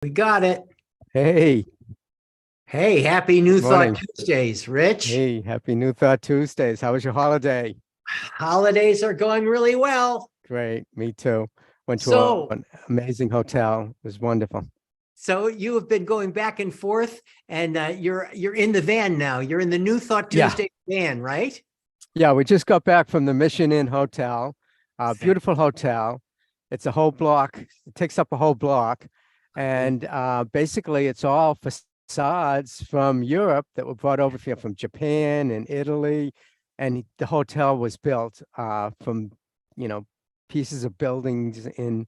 We got it. Hey, Hey, happy New Thought morning. Tuesdays, Rich. Hey, happy New Thought Tuesdays. How was your holiday? Holidays are going really well. Great, me too. Went to So, an amazing hotel. It was wonderful. so you have been going back and forth, and you're in the van now. You're in the New Thought Yeah, Tuesday van, right? yeah, we just got back from the Mission Inn Hotel. Beautiful hotel. It's a whole block. It takes up a whole block. And basically it's all facades from Europe that were brought over here from Japan and Italy. And the hotel was built from, you know, pieces of buildings in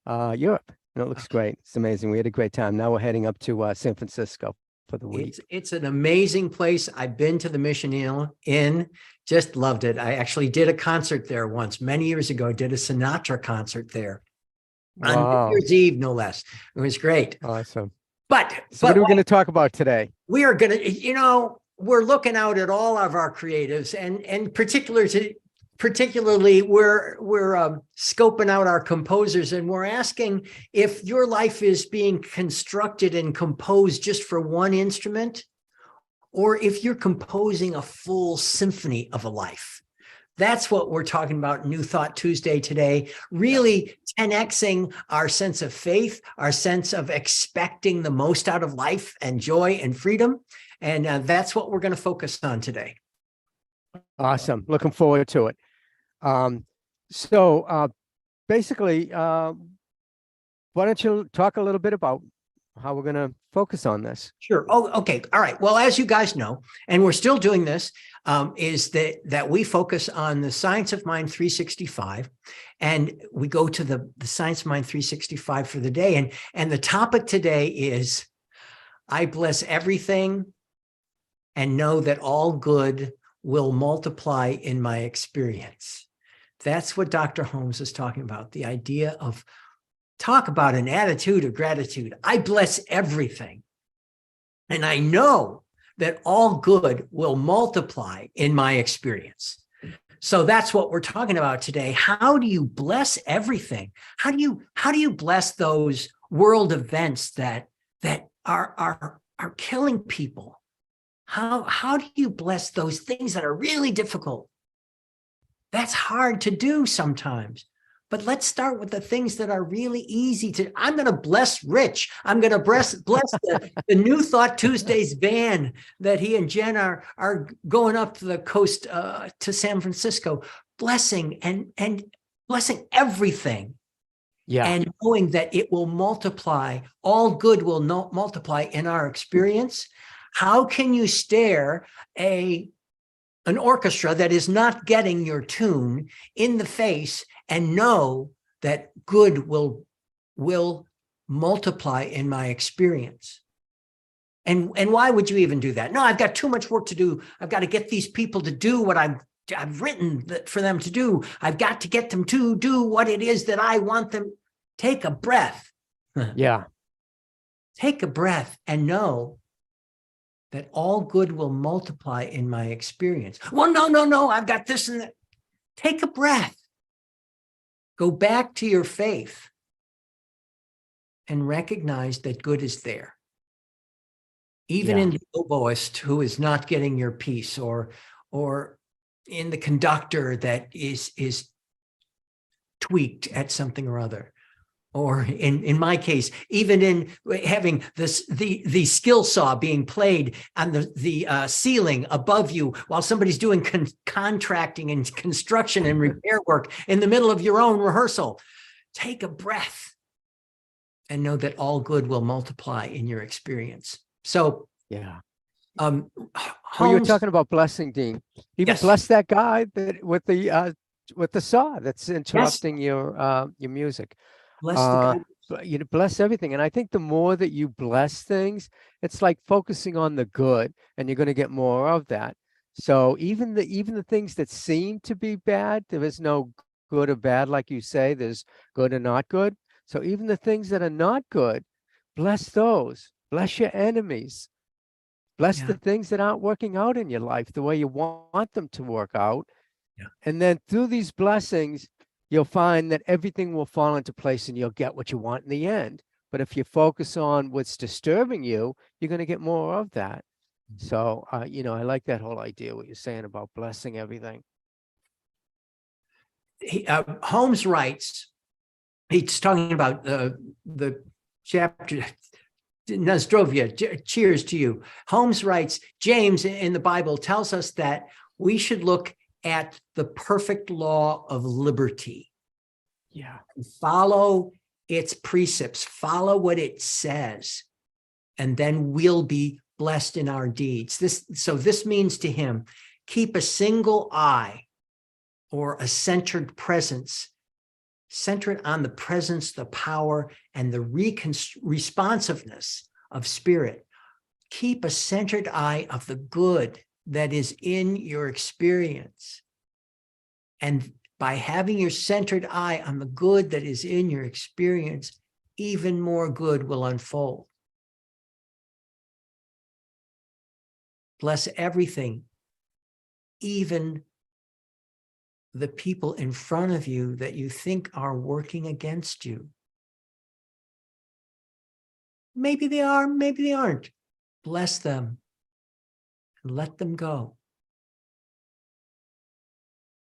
Europe. And it looks great. It's amazing. We had a great time. Now we're heading up to San Francisco for the week. It's an amazing place. I've been to the Mission Inn, just loved it. I actually did a concert there once, many years ago. Did a Sinatra concert there on New Wow. Year's Eve, no less. It was great. Awesome. But So what are we going to talk about today? we are going to, we're looking out at all of our creatives, and particularly we're scoping out our composers, and we're asking if your life is being constructed and composed just for one instrument, or if you're composing a full symphony of a life. That's what we're talking about New Thought Tuesday today, really 10xing our sense of faith, our sense of expecting the most out of life and joy and freedom. And that's what we're going to focus on today. Awesome. Looking forward to it. So basically, why don't you talk a little bit about how we're going to focus on this? Sure. Oh, okay. All right. Well, as you guys know, and we're still doing this, is that we focus on the Science of Mind 365, and we go to the Science of Mind 365 for the day. And the topic today is, I bless everything and know that all good will multiply in my experience. That's what Dr. Holmes is talking about, the idea of talk about an attitude of gratitude. I bless everything, and I know that all good will multiply in my experience. So that's what we're talking about today. How do you bless everything? How do you bless those world events that are killing people? How do you bless those things that are really difficult? That's hard to do sometimes. But let's start with the things that are really easy to. I'm going to bless Rich. I'm going to bless the New Thought Tuesdays van that he and Jen are going up to the coast to San Francisco, blessing and blessing everything. Yeah. And knowing that it will multiply, all good will multiply in our experience. How can you stare an orchestra that is not getting your tune in the face and know that good will multiply in my experience? And why would you even do that? No, I've got too much work to do. I've got to get these people to do what I've written for them to do. I've got to get them to do what it is that I want them. Take a breath. Yeah. Take a breath and know that all good will multiply in my experience. Well, no, I've got this and that. Take a breath. Go back to your faith and recognize that good is there. Even in the oboist who is not getting your piece, or in the conductor that is tweaked at something or other. Or in my case, even in having the skill saw being played on the ceiling above you while somebody's doing contracting and construction and repair work in the middle of your own rehearsal. Take a breath and know that all good will multiply in your experience. So, Yeah. Holmes, Well, you were talking about blessing, Dean. Even yes. bless that guy that with the saw that's interrupting your music. Bless the God. You bless everything. And I think the more that you bless things, it's like focusing on the good, and you're going to get more of that. So even the things that seem to be bad, there is no good or bad, like you say, there's good and not good. So even the things that are not good, bless those. Bless your enemies. Bless the things that aren't working out in your life the way you want them to work out. Yeah. And then through these blessings, you'll find that everything will fall into place and you'll get what you want in the end. But if you focus on what's disturbing you, you're going to get more of that. So, you know, I like that whole idea, what you're saying about blessing everything. Holmes writes, he's talking about the chapter, Nazdrovia, cheers to you. Holmes writes, James in the Bible tells us that we should look at the perfect law of liberty. Yeah. Follow its precepts, follow what it says, and then we'll be blessed in our deeds. So this means to him, keep a single eye or a centered presence, centered on the presence, the power, and the responsiveness of spirit. Keep a centered eye of the good that is in your experience. And by having your centered eye on the good that is in your experience, even more good will unfold. Bless everything, even the people in front of you that you think are working against you. Maybe they are, maybe they aren't. Bless them and let them go.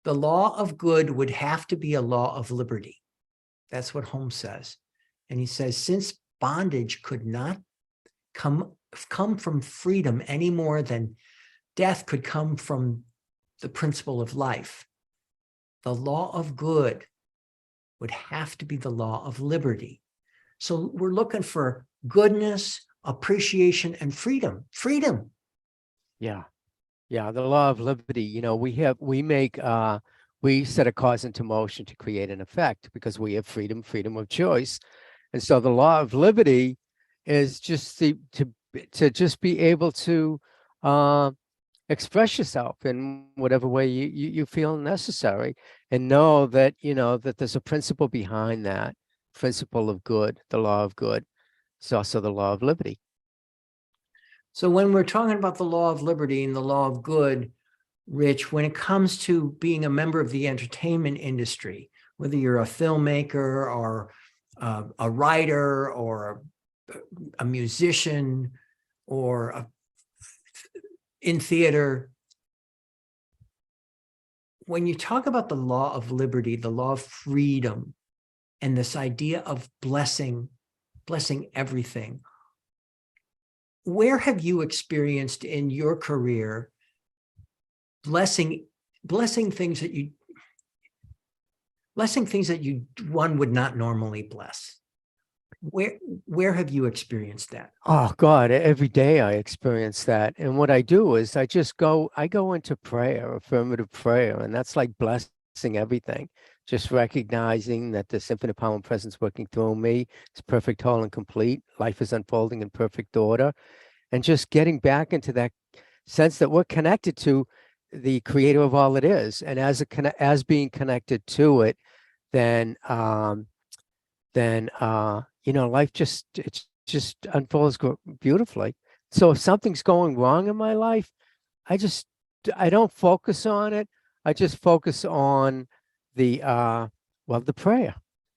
The law of good would have to be a law of liberty. That's what Holmes says. And he says, since bondage could not come from freedom any more than death could come from the principle of life, the law of good would have to be the law of liberty. So we're looking for goodness, appreciation, and freedom. Freedom. Yeah. Yeah. The law of liberty, you know, we set a cause into motion to create an effect because we have freedom of choice. And so the law of liberty is just to just be able to express yourself in whatever way you feel necessary, and know that, you know, that there's a principle behind that principle of good, the law of good. It's also the law of liberty. So when we're talking about the law of liberty and the law of good, Rich, when it comes to being a member of the entertainment industry, whether you're a filmmaker or a writer or a musician or in theater, when you talk about the law of liberty, the law of freedom, and this idea of blessing everything, where have you experienced in your career blessing things that one would not normally bless? Where have you experienced that? Oh God, every day I experience that. And what I do is I go into prayer, affirmative prayer, and that's like blessing everything. Just recognizing that the infinite power and presence working through me is perfect, whole, and complete. Life is unfolding in perfect order. And just getting back into that sense that we're connected to the creator of all it is. And as being connected to it, then you know, life just unfolds beautifully. So if something's going wrong in my life, I don't focus on it. I just focus on the prayer,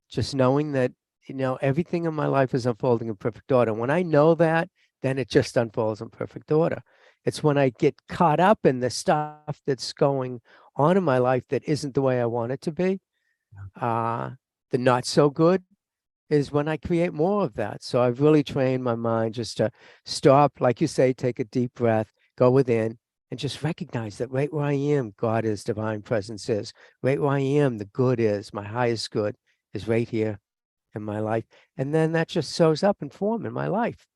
just knowing that, you know, everything in my life is unfolding in perfect order. When I know that, then it just unfolds in perfect order. It's when I get caught up in the stuff that's going on in my life that isn't the way I want it to be, the not so good, is when I create more of that. So I've really trained my mind just to stop, like you say, take a deep breath, go within, and just recognize that right where I am, God is, divine presence is. Right where I am, the good is, my highest good is right here in my life. And then that just shows up in form in my life.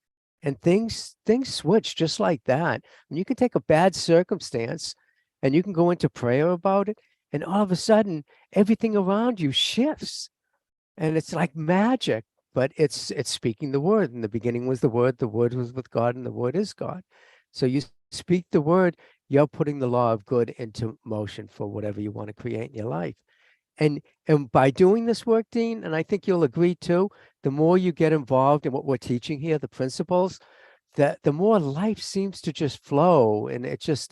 And things switch just like that. And you can take a bad circumstance and you can go into prayer about it, and all of a sudden everything around you shifts. And it's like magic, but it's speaking the word. In the beginning was the word was with God, and the word is God. So you speak the word, you're putting the law of good into motion for whatever you want to create in your life. And by doing this work, Dean, and I think you'll agree too, the more you get involved in what we're teaching here, the principles, the more life seems to just flow, and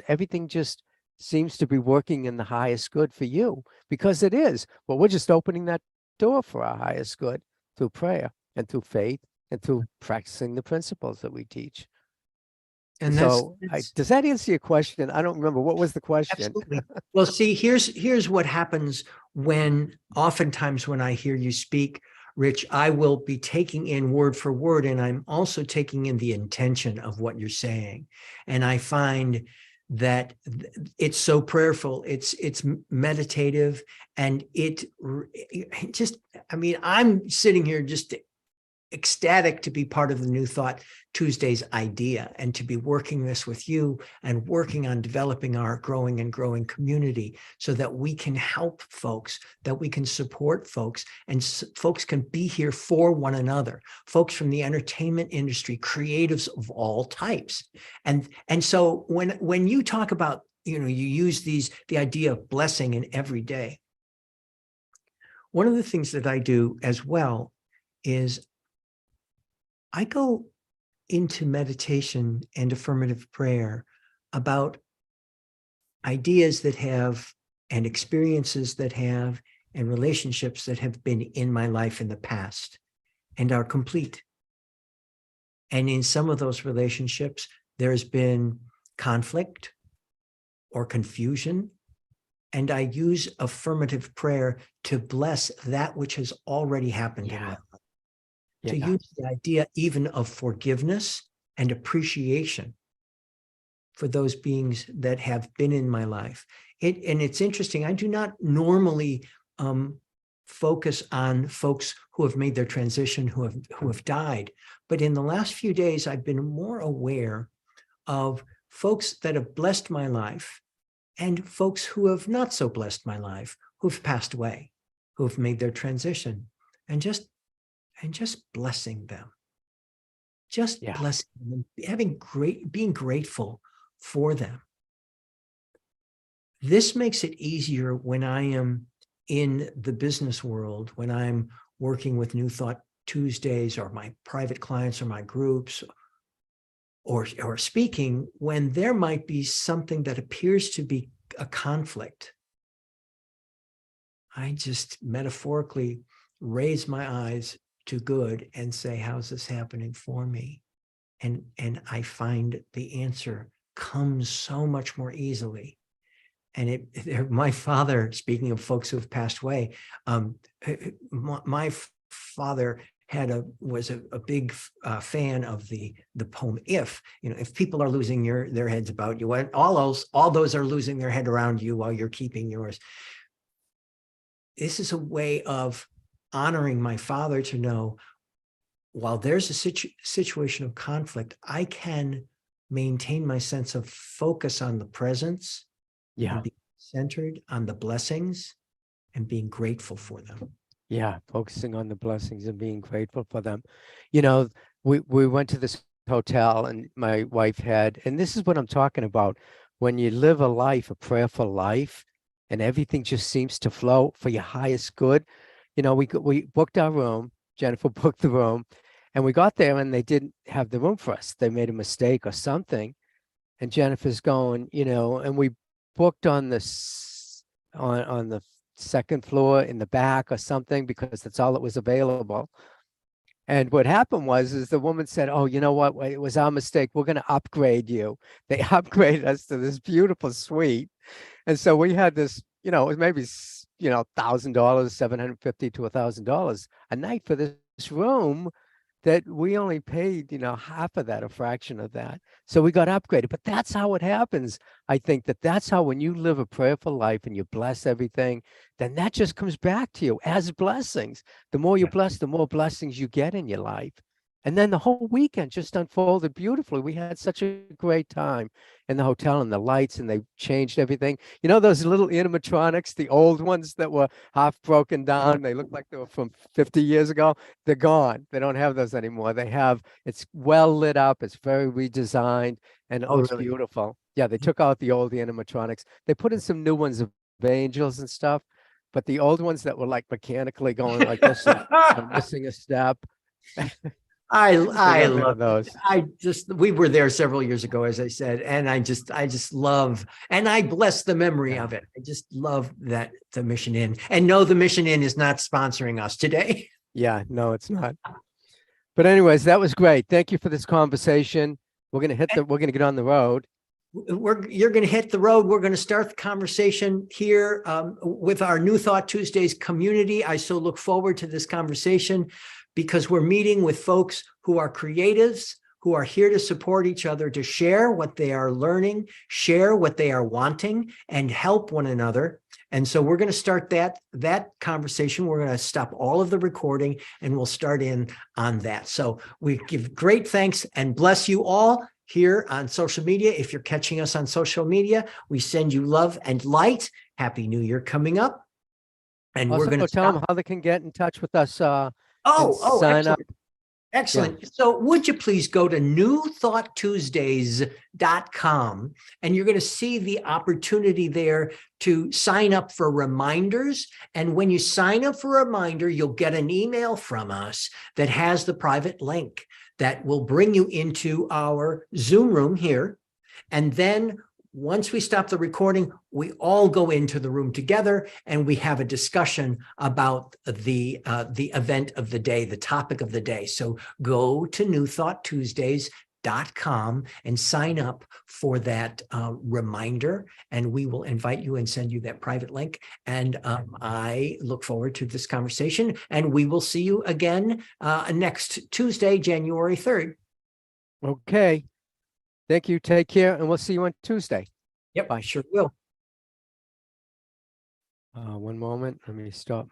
everything just seems to be working in the highest good for you, because it is. But we're just opening that door for our highest good through prayer and through faith and through practicing the principles that we teach. And So that's does that answer your question? I don't remember. What was the question? absolutely. Well, see, here's what happens oftentimes when I hear you speak, Rich, I will be taking in word for word, and I'm also taking in the intention of what you're saying. And I find that it's so prayerful, it's meditative, and it just, I mean, I'm sitting here just ecstatic to be part of the New Thought Tuesdays idea, and to be working this with you and working on developing our growing community so that we can help folks, that we can support folks, and folks can be here for one another, folks from the entertainment industry, creatives of all types. And so when you talk about, you use the idea of blessing in every day, one of the things that I do as well is I go into meditation and affirmative prayer about ideas that have, and experiences that have, and relationships that have been in my life in the past and are complete. And in some of those relationships, there's been conflict or confusion. And I use affirmative prayer to bless that which has already happened in my life. To use the idea even of forgiveness and appreciation for those beings that have been in my life. And it's interesting, I do not normally focus on folks who have made their transition, who have died. But in the last few days, I've been more aware of folks that have blessed my life and folks who have not so blessed my life, who've passed away, who've made their transition, and just blessing them, blessing them, being grateful for them. This makes it easier when I am in the business world, when I'm working with New Thought Tuesdays or my private clients or my groups, or speaking, when there might be something that appears to be a conflict. I just metaphorically raise my eyes to good and say, how's this happening for me? And I find the answer comes so much more easily. And my father, speaking of folks who have passed away, my father was a big fan of the poem If. If people are losing their heads about you, all those are losing their head around you while you're keeping yours. This is a way of honoring my father, to know, while there's a situation of conflict, I can maintain my sense of focus on the presence, and be centered on the blessings and being grateful for them. Yeah, focusing on the blessings and being grateful for them. We went to this hotel, and my wife and this is what I'm talking about, when you live a prayerful life, and everything just seems to flow for your highest good. We booked our room. Jennifer booked the room, and we got there and they didn't have the room for us. They made a mistake or something. And Jennifer's going, and we booked on the second floor in the back or something, because that's all that was available. And what happened is the woman said, oh, you know what? It was our mistake. We're going to upgrade you. They upgraded us to this beautiful suite. And so we had this, it was maybe, $1,000, $750 to $1,000 a night for this room, that we only paid, half of that, a fraction of that. So we got upgraded. But that's how it happens. I think that's how, when you live a prayerful life and you bless everything, then that just comes back to you as blessings. The more you bless, the more blessings you get in your life. And then the whole weekend just unfolded beautifully. We had such a great time in the hotel, and the lights, and they changed everything. Those little animatronics, the old ones that were half broken down, they looked like they were from 50 years ago. They're gone. They don't have those anymore. It's well lit up. It's very redesigned, and it looks beautiful. Yeah, they took out the old animatronics. They put in some new ones of angels and stuff, but the old ones that were like mechanically going like this and missing a step. I love those. We were there several years ago, as I said, and I just love, and I bless the memory of it. I just love that the Mission Inn, and no, the Mission Inn is not sponsoring us today. Yeah, no, it's not. But anyways, that was great. Thank you for this conversation. We're gonna get on the road. You're going to hit the road. We're going to start the conversation here with our New Thought Tuesdays community. I so look forward to this conversation because we're meeting with folks who are creatives, who are here to support each other, to share what they are learning, share what they are wanting, and help one another. And so we're going to start that conversation. We're going to stop all of the recording and we'll start in on that. So we give great thanks and bless you all here on social media. If you're catching us on social media, we send you love and light. Happy New Year coming up. And Also, we're going to tell them how they can get in touch with us. And sign excellent. up. Excellent. Yeah. So would you please go to newthoughttuesdays.com and you're going to see the opportunity there to sign up for reminders. And when you sign up for a reminder, you'll get an email from us that has the private link that will bring you into our Zoom room here. And then once we stop the recording, we all go into the room together and we have a discussion about the event of the day, the topic of the day. So go to newthoughttuesdays.com and sign up for that reminder, and we will invite you and send you that private link. And I look forward to this conversation, and we will see you again next Tuesday, January 3rd. Okay. Thank you. Take care, and we'll see you on Tuesday. Yep, I sure will. One moment. Let me stop.